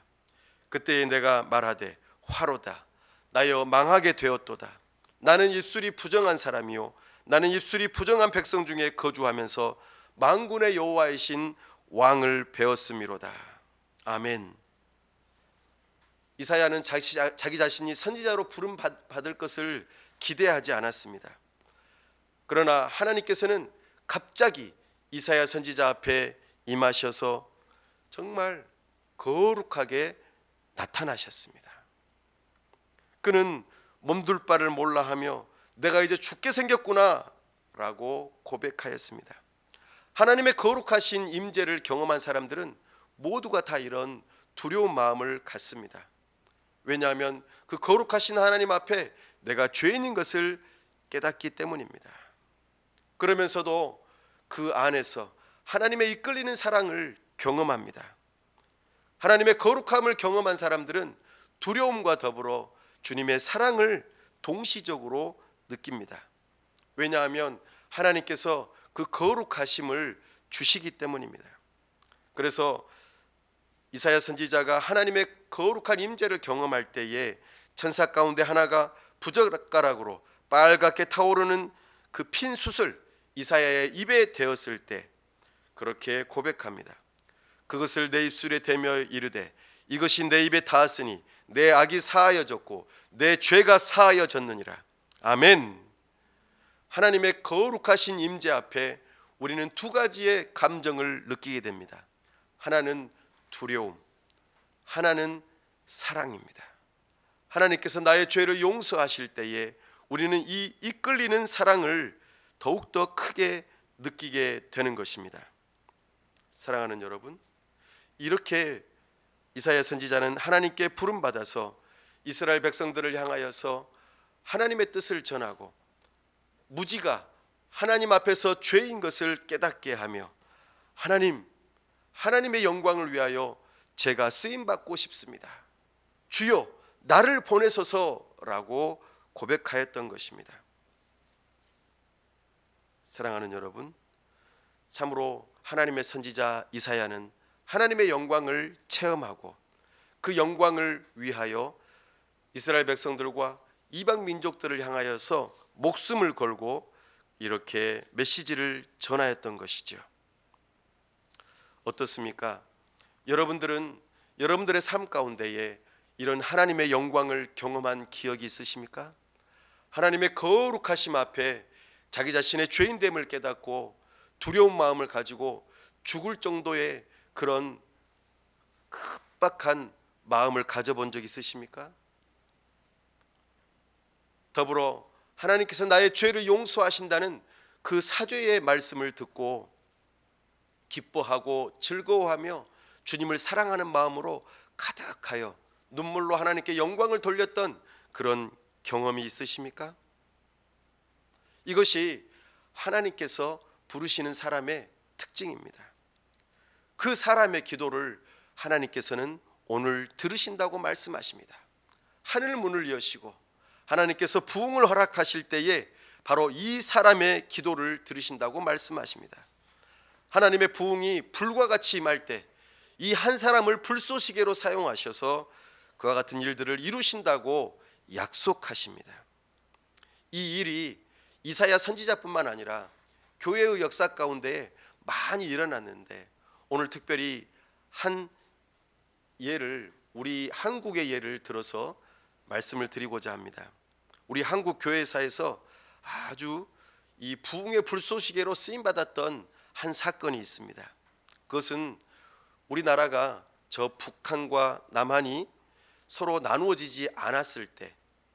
그때 내가 말하되 화로다 나여 망하게 되었도다. 나는 입술이 부정한 사람이요 나는 입술이 부정한 백성 중에 거주하면서 만군의 여호와이신 왕을 배웠음이로다. 아멘. 이사야는 자기 자신이 선지자로 부름 받을 것을 기대하지 않았습니다. 그러나 하나님께서는 갑자기 이사야 선지자 앞에 임하셔서 정말 거룩하게 나타나셨습니다. 그는 몸둘 바를 몰라하며 내가 이제 죽게 생겼구나 라고 고백하였습니다. 하나님의 거룩하신 임재를 경험한 사람들은 모두가 다 이런 두려운 마음을 갖습니다. 왜냐하면 그 거룩하신 하나님 앞에 내가 죄인인 것을 깨닫기 때문입니다. 그러면서도 그 안에서 하나님의 이끌리는 사랑을 경험합니다. 하나님의 거룩함을 경험한 사람들은 두려움과 더불어 주님의 사랑을 동시적으로 느낍니다. 왜냐하면 하나님께서 그 거룩하심을 주시기 때문입니다. 그래서 이사야 선지자가 하나님의 거룩한 임재를 경험할 때에 천사 가운데 하나가 부젓가락으로 빨갛게 타오르는 그 핀 숯을 이사야의 입에 대었을 때 그렇게 고백합니다. 그것을 내 입술에 대며 이르되 이것이 내 입에 닿았으니 내 악이 사하여졌고 내 죄가 사하여졌느니라. 아멘. 하나님의 거룩하신 임재 앞에 우리는 두 가지의 감정을 느끼게 됩니다. 하나는 두려움, 하나는 사랑입니다. 하나님께서 나의 죄를 용서하실 때에 우리는 이 이끌리는 사랑을 더욱더 크게 느끼게 되는 것입니다. 사랑하는 여러분, 이렇게 이사야 선지자는 하나님께 부름받아서 이스라엘 백성들을 향하여서 하나님의 뜻을 전하고 무지가 하나님 앞에서 죄인 것을 깨닫게 하며 하나님의 영광을 위하여 제가 쓰임받고 싶습니다. 주여 나를 보내소서라고 고백하였던 것입니다. 사랑하는 여러분, 참으로 하나님의 선지자 이사야는 하나님의 영광을 체험하고 그 영광을 위하여 이스라엘 백성들과 이방 민족들을 향하여서 목숨을 걸고 이렇게 메시지를 전하였던 것이죠. 어떻습니까? 여러분들은 여러분들의 삶 가운데에 이런 하나님의 영광을 경험한 기억이 있으십니까? 하나님의 거룩하심 앞에 자기 자신의 죄인됨을 깨닫고 두려운 마음을 가지고 죽을 정도의 그런 급박한 마음을 가져본 적 있으십니까? 더불어 하나님께서 나의 죄를 용서하신다는 그 사죄의 말씀을 듣고 기뻐하고 즐거워하며 주님을 사랑하는 마음으로 가득하여 눈물로 하나님께 영광을 돌렸던 그런 경험이 있으십니까? 이것이 하나님께서 부르시는 사람의 특징입니다. 그 사람의 기도를 하나님께서는 오늘 들으신다고 말씀하십니다. 하늘 문을 여시고 하나님께서 부흥을 허락하실 때에 바로 이 사람의 기도를 들으신다고 말씀하십니다. 하나님의 부흥이 불과 같이 임할 때 이 한 사람을 불쏘시개로 사용하셔서 그와 같은 일들을 이루신다고 약속하십니다. 이 일이 이사야 선지자뿐만 아니라 교회의 역사 가운데 많이 일어났는데 오늘 특별히 한 예를, 우리 한국의 예를 들어서 말씀을 드리고자 합니다. 우리 한국 교회사에서 아주 이 부흥의 불쏘시개로 쓰임 받았던 한 사건이 있습니다. 그것은 우리나라가 저 북한과 남한이 서로 나누어지지 않았을 때,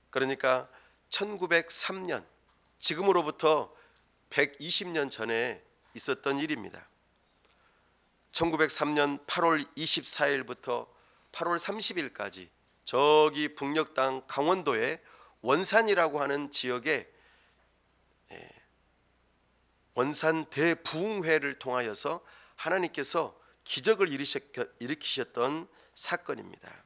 그러니까 1903년, 지금으로부터 120년 전에 있었던 일입니다. 1903년 8월 24일부터 8월 30일까지 저기 북녘 땅 강원도의 원산이라고 하는 지역에 원산 대부흥회를 통하여서 하나님께서 기적을 일으키셨던 사건입니다.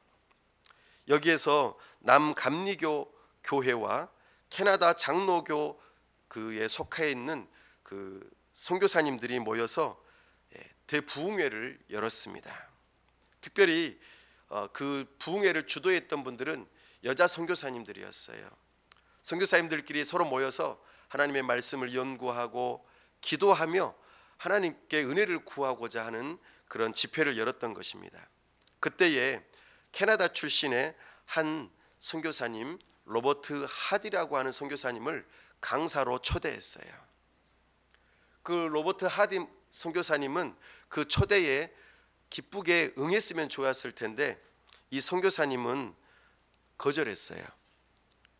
여기에서 남감리교 교회와 캐나다 장로교 그에 속해 있는 그 선교사님들이 모여서 대부흥회를 열었습니다. 특별히 그 부흥회를 주도했던 분들은 여자 선교사님들이었어요. 선교사님들끼리 서로 모여서 하나님의 말씀을 연구하고 기도하며 하나님께 은혜를 구하고자 하는 그런 집회를 열었던 것입니다. 그때에 캐나다 출신의 한 선교사님, 로버트 하디라고 하는 선교사님을 강사로 초대했어요. 그 로버트 하디 선교사님은 그 초대에 기쁘게 응했으면 좋았을 텐데 이 선교사님은 거절했어요.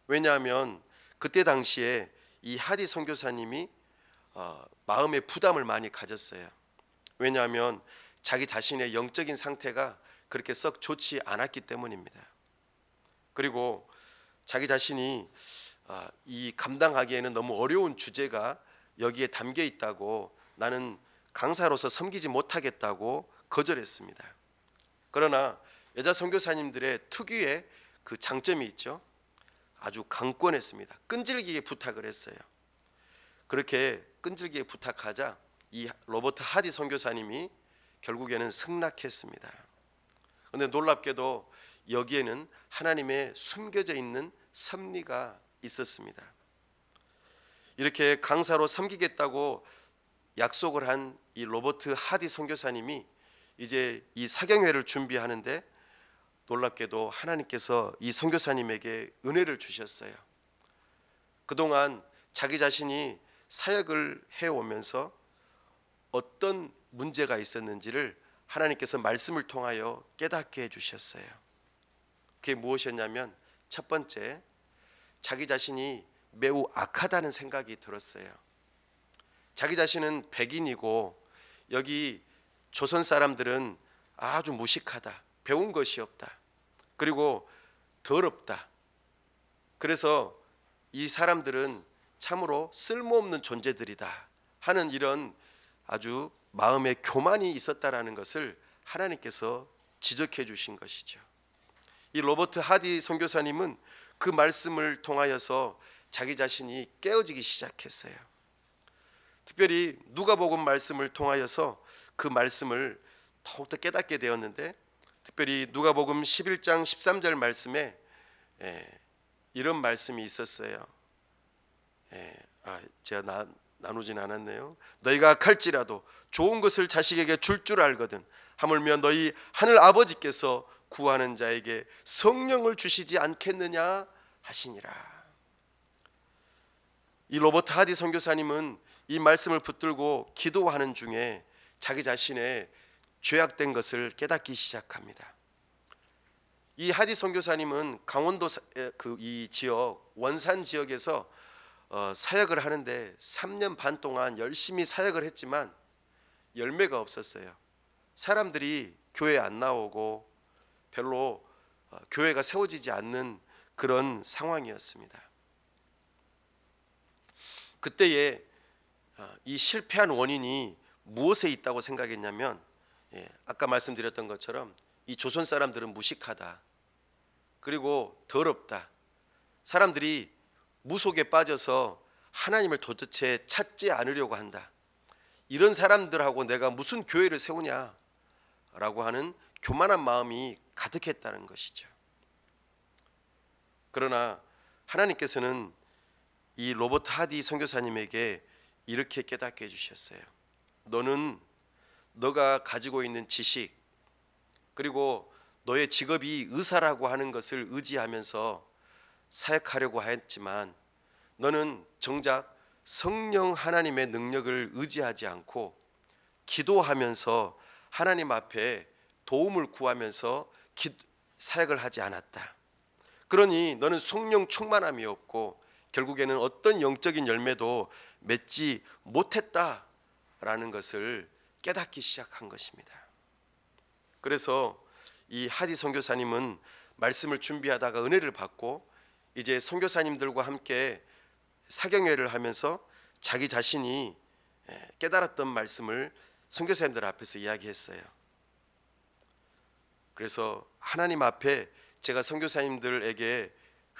왜냐하면 그때 당시에 이 하디 선교사님이 마음의 부담을 많이 가졌어요. 왜냐하면 자기 자신의 영적인 상태가 그렇게 썩 좋지 않았기 때문입니다. 그리고 자기 자신이 이 감당하기에는 너무 어려운 주제가 여기에 담겨 있다고, 나는 강사로서 섬기지 못하겠다고 거절했습니다. 그러나 여자 선교사님들의 특유의 그 장점이 있죠. 아주 강권했습니다. 끈질기게 부탁을 했어요. 그렇게 끈질기게 부탁하자 이 로버트 하디 선교사님이 결국에는 승낙했습니다. 그런데 놀랍게도 여기에는 하나님의 숨겨져 있는 섭리가 있었습니다. 이렇게 강사로 섬기겠다고 약속을 한 이 로버트 하디 선교사님이 이제 이 사경회를 준비하는데 놀랍게도 하나님께서 이 선교사님에게 은혜를 주셨어요. 그동안 자기 자신이 사역을 해오면서 어떤 문제가 있었는지를 하나님께서 말씀을 통하여 깨닫게 해주셨어요. 그게 무엇이었냐면 첫 번째, 자기 자신이 매우 악하다는 생각이 들었어요. 자기 자신은 백인이고 여기 조선 사람들은 아주 무식하다, 배운 것이 없다, 그리고 더럽다. 그래서 이 사람들은 참으로 쓸모없는 존재들이다 하는 이런 아주 마음의 교만이 있었다라는 것을 하나님께서 지적해 주신 것이죠. 이 로버트 하디 선교사님은 그 말씀을 통하여서 자기 자신이 깨어지기 시작했어요. 특별히 누가복음 말씀을 통하여서 그 말씀을 더욱더 깨닫게 되었는데, 특별히 누가복음 11장 13절 말씀에 이런 말씀이 있었어요. 제가 나누진 않았네요. 너희가 악할지라도 좋은 것을 자식에게 줄 알거든 하물며 너희 하늘 아버지께서 구하는 자에게 성령을 주시지 않겠느냐 하시니라. 이 로버트 하디 선교사님은 이 말씀을 붙들고 기도하는 중에 자기 자신의 죄악된 것을 깨닫기 시작합니다. 이 하디 선교사님은 강원도 이 지역 원산 지역에서 사역을 하는데 3년 반 동안 열심히 사역을 했지만 열매가 없었어요. 사람들이 교회에 안 나오고 별로 교회가 세워지지 않는 그런 상황이었습니다. 그때에 이 실패한 원인이 무엇에 있다고 생각했냐면, 아까 말씀드렸던 것처럼 이 조선 사람들은 무식하다, 그리고 더럽다, 사람들이 무속에 빠져서 하나님을 도대체 찾지 않으려고 한다, 이런 사람들하고 내가 무슨 교회를 세우냐라고 하는 교만한 마음이 가득했다는 것이죠. 그러나 하나님께서는 이 로버트 하디 선교사님에게 이렇게 깨닫게 해주셨어요. 너는 너가 가지고 있는 지식, 그리고 너의 직업이 의사라고 하는 것을 의지하면서 사역하려고 했지만 너는 정작 성령 하나님의 능력을 의지하지 않고 기도하면서 하나님 앞에 도움을 구하면서 사역을 하지 않았다. 그러니 너는 성령 충만함이 없고 결국에는 어떤 영적인 열매도 맺지 못했다라는 것을 깨닫기 시작한 것입니다. 그래서 이 하디 선교사님은 말씀을 준비하다가 은혜를 받고 이제 선교사님들과 함께 사경회를 하면서 자기 자신이 깨달았던 말씀을 선교사님들 앞에서 이야기했어요. 그래서 하나님 앞에 제가 선교사님들에게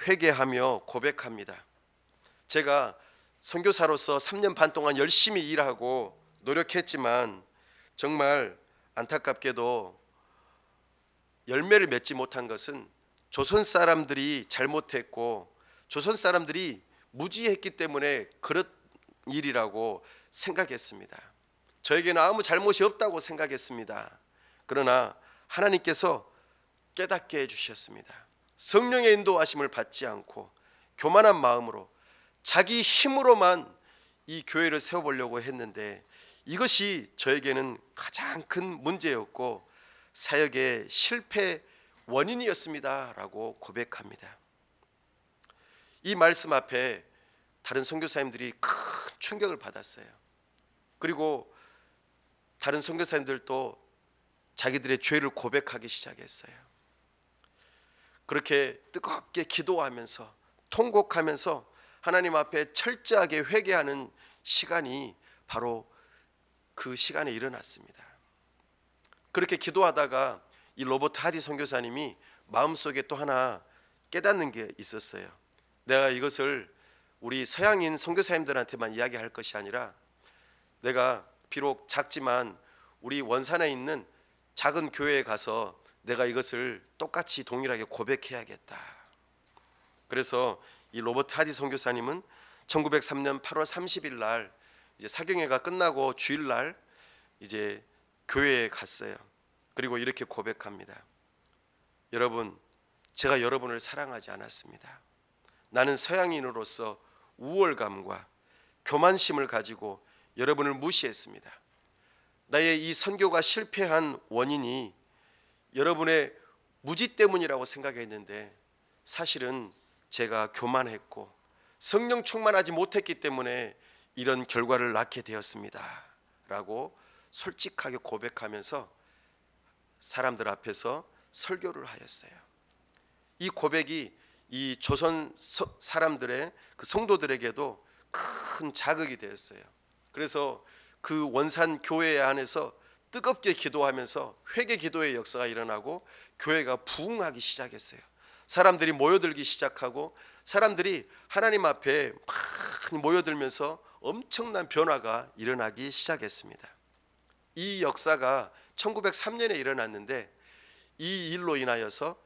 회개하며 고백합니다. 제가 선교사로서 3년 반 동안 열심히 일하고 노력했지만 정말 안타깝게도 열매를 맺지 못한 것은 조선 사람들이 잘못했고 조선 사람들이 무지했기 때문에 그런 일이라고 생각했습니다. 저에게는 아무 잘못이 없다고 생각했습니다. 그러나 하나님께서 깨닫게 해주셨습니다. 성령의 인도하심을 받지 않고 교만한 마음으로 자기 힘으로만 이 교회를 세워보려고 했는데 이것이 저에게는 가장 큰 문제였고 사역의 실패 원인이었습니다 라고 고백합니다. 이 말씀 앞에 다른 선교사님들이 큰 충격을 받았어요. 그리고 다른 선교사님들도 자기들의 죄를 고백하기 시작했어요. 그렇게 뜨겁게 기도하면서 통곡하면서 하나님 앞에 철저하게 회개하는 시간이 바로 그 시간에 일어났습니다. 그렇게 기도하다가 이 로버트 하디 선교사님이 마음속에 또 하나 깨닫는 게 있었어요. 내가 이것을 우리 서양인 선교사님들한테만 이야기할 것이 아니라 내가 비록 작지만 우리 원산에 있는 작은 교회에 가서 내가 이것을 똑같이 동일하게 고백해야겠다. 그래서 이 로버트 하디 선교사님은 1903년 8월 30일 날 이제 사경회가 끝나고 주일날 이제 교회에 갔어요. 그리고 이렇게 고백합니다. 여러분, 제가 여러분을 사랑하지 않았습니다. 나는 서양인으로서 우월감과 교만심을 가지고 여러분을 무시했습니다. 나의 이 선교가 실패한 원인이 여러분의 무지 때문이라고 생각했는데 사실은 제가 교만했고 성령 충만하지 못했기 때문에 이런 결과를 낳게 되었습니다 라고 솔직하게 고백하면서 사람들 앞에서 설교를 하였어요. 이 고백이 이 조선 사람들의 그 성도들에게도 큰 자극이 되었어요. 그래서 그 원산 교회 안에서 뜨겁게 기도하면서 회개 기도의 역사가 일어나고 교회가 부흥하기 시작했어요. 사람들이 모여들기 시작하고 사람들이 하나님 앞에 많이 모여들면서 엄청난 변화가 일어나기 시작했습니다. 이 역사가 1903년에 일어났는데 이 일로 인하여서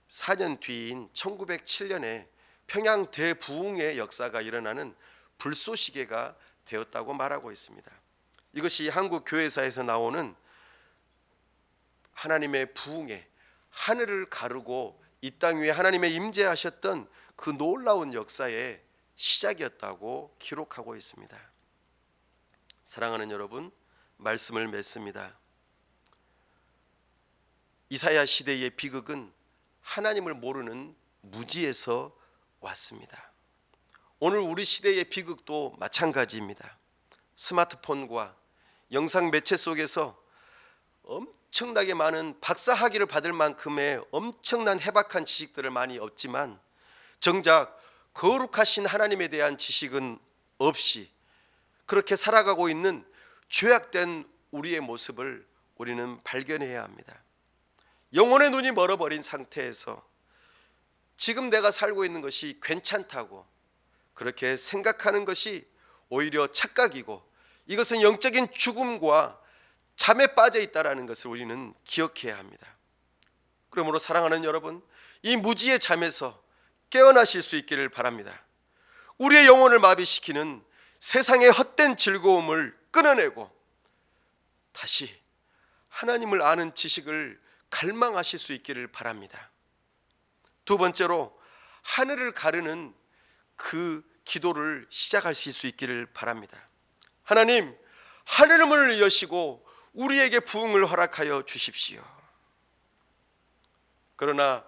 4년 뒤인 1907년에 평양 대부흥의 역사가 일어나는 불쏘시개가 되었다고 말하고 있습니다. 이것이 한국 교회사에서 나오는 하나님의 부흥의 하늘을 가르고 이 땅 위에 하나님의 임재하셨던 그 놀라운 역사의 시작이었다고 기록하고 있습니다. 사랑하는 여러분, 말씀을 맺습니다. 이사야 시대의 비극은 하나님을 모르는 무지에서 왔습니다. 오늘 우리 시대의 비극도 마찬가지입니다. 스마트폰과 영상 매체 속에서 엄청나게 많은 박사학위를 받을 만큼의 엄청난 해박한 지식들을 많이 얻지만 정작 거룩하신 하나님에 대한 지식은 없이 그렇게 살아가고 있는 죄악된 우리의 모습을 우리는 발견해야 합니다. 영혼의 눈이 멀어버린 상태에서 지금 내가 살고 있는 것이 괜찮다고 그렇게 생각하는 것이 오히려 착각이고 이것은 영적인 죽음과 잠에 빠져 있다는 것을 우리는 기억해야 합니다. 그러므로 사랑하는 여러분, 이 무지의 잠에서 깨어나실 수 있기를 바랍니다. 우리의 영혼을 마비시키는 세상의 헛된 즐거움을 끊어내고 다시 하나님을 아는 지식을 갈망하실 수 있기를 바랍니다. 두 번째로 하늘을 가르는 그 기도를 시작하실 수 있기를 바랍니다. 하나님, 하늘 문을 여시고 우리에게 부흥을 허락하여 주십시오. 그러나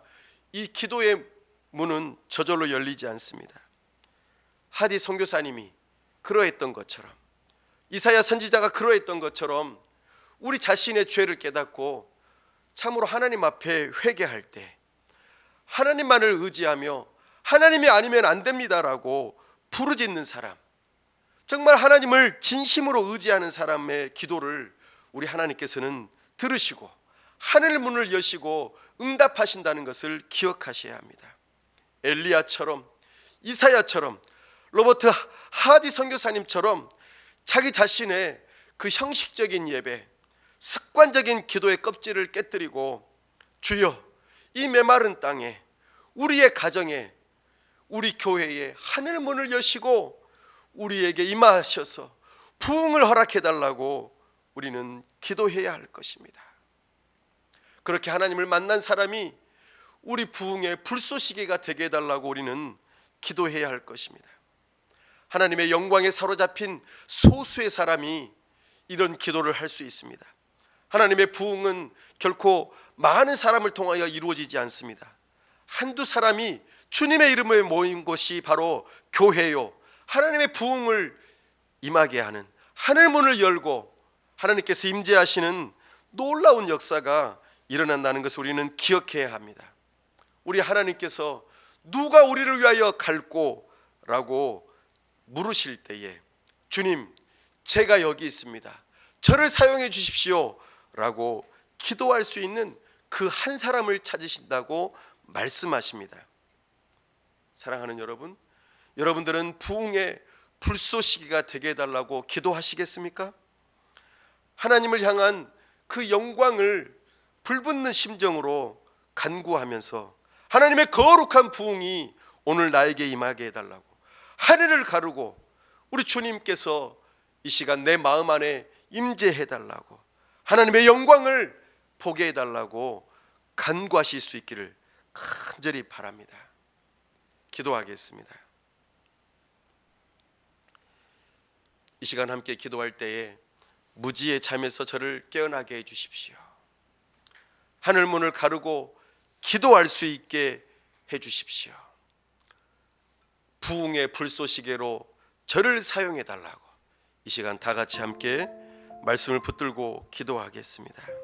이 기도의 문은 저절로 열리지 않습니다. 하디 선교사님이 그러했던 것처럼, 이사야 선지자가 그러했던 것처럼 우리 자신의 죄를 깨닫고 참으로 하나님 앞에 회개할 때 하나님만을 의지하며 하나님이 아니면 안 됩니다라고 부르짖는 사람, 정말 하나님을 진심으로 의지하는 사람의 기도를 우리 하나님께서는 들으시고 하늘 문을 여시고 응답하신다는 것을 기억하셔야 합니다. 엘리야처럼, 이사야처럼, 로버트 하디 선교사님처럼 자기 자신의 그 형식적인 예배, 습관적인 기도의 껍질을 깨뜨리고 주여, 이 메마른 땅에, 우리의 가정에, 우리 교회에 하늘 문을 여시고 우리에게 임하셔서 부흥을 허락해 달라고 우리는 기도해야 할 것입니다. 그렇게 하나님을 만난 사람이 우리 부흥의 불쏘시개가 되게 해달라고 우리는 기도해야 할 것입니다. 하나님의 영광에 사로잡힌 소수의 사람이 이런 기도를 할 수 있습니다. 하나님의 부흥은 결코 많은 사람을 통하여 이루어지지 않습니다. 한두 사람이 주님의 이름에 모인 곳이 바로 교회요, 하나님의 부흥을 임하게 하는, 하늘 문을 열고 하나님께서 임재하시는 놀라운 역사가 일어난다는 것을 우리는 기억해야 합니다. 우리 하나님께서 누가 우리를 위하여 갈고? 라고 물으실 때에 주님, 제가 여기 있습니다, 저를 사용해 주십시오 라고 기도할 수 있는 그 한 사람을 찾으신다고 말씀하십니다. 사랑하는 여러분, 여러분들은 부흥의 불쏘시개가 되게 해달라고 기도하시겠습니까? 하나님을 향한 그 영광을 불붙는 심정으로 간구하면서 하나님의 거룩한 부흥이 오늘 나에게 임하게 해달라고, 하늘을 가르고 우리 주님께서 이 시간 내 마음 안에 임재해달라고, 하나님의 영광을 보게 해달라고 간구하실 수 있기를 간절히 바랍니다. 기도하겠습니다. 이 시간 함께 기도할 때에 무지의 잠에서 저를 깨어나게 해 주십시오. 하늘 문을 가르고 기도할 수 있게 해 주십시오. 부흥의 불쏘시개로 저를 사용해 달라고 이 시간 다 같이 함께 말씀을 붙들고 기도하겠습니다.